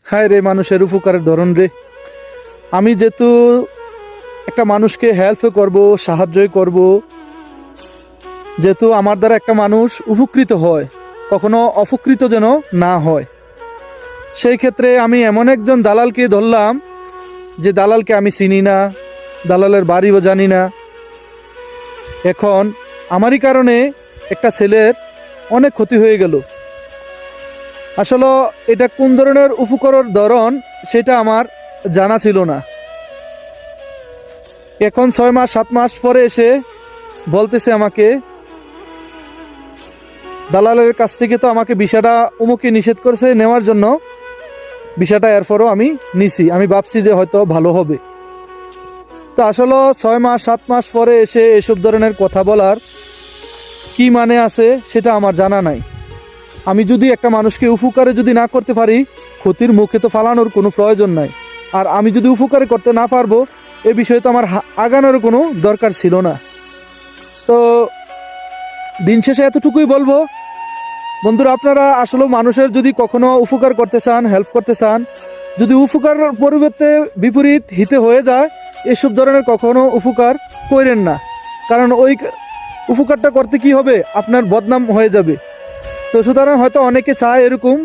হায় রে মানুষের উপকারের ধরন রে। আমি যেহেতু একটা মানুষকে হেল্প করব, সাহায্যই করব, যেহেতু আমার দ্বারা একটা মানুষ উপকৃত হয়, কখনো অপকৃত যেন না হয়, সেই ক্ষেত্রে আমি এমন একজন দালালকে ধরলাম যে দালালকে আমি চিনি না, দালালের বাড়িও জানি না। এখন আমারই কারণে একটা ছেলের অনেক ক্ষতি হয়ে গেল। আসলে এটা কোন ধরনের উপকারের ধরন সেটা আমার জানা ছিল না। এখন 6 মাস 7 মাস পরে এসে বলতেছে আমাকে, দালালের কাছ থেকে তো আমাকে ভিসাটা উমুকে নিষেধ করছে নেওয়ার জন্য, ভিসাটা এরপরও আমি নিছি, আমি ভাবছি যে হয়তো ভালো হবে। তো আসলে 6 মাস 7 মাস পরে এসে এসব ধরনের কথা বলার কি মানে আছে সেটা আমার জানা নাই। আমি যদি একটা মানুষকে উপকারে যদি না করতে পারি, ক্ষতির মুখে তো ফালানোর কোনো প্রয়োজন নাই। আর আমি যদি উপকারে করতে না পারবো, এ বিষয়ে তো আমার আগানোর কোনো দরকার ছিল না। তো দিন শেষে এতটুকুই বলবো, বন্ধুরা, আপনারা আসলে মানুষের যদি কখনো উপকার করতে চান, হেল্প করতে চান, যদি উপকার পরিবর্তে বিপরীত হিতে হয়ে যায়, এসব ধরনের কখনো উপকার করেন না। কারণ ওই উপকারটা করতে কি হবে, আপনার বদনাম হয়ে যাবে। তো সুতরাং হয়তো অনেকে চায় এরকম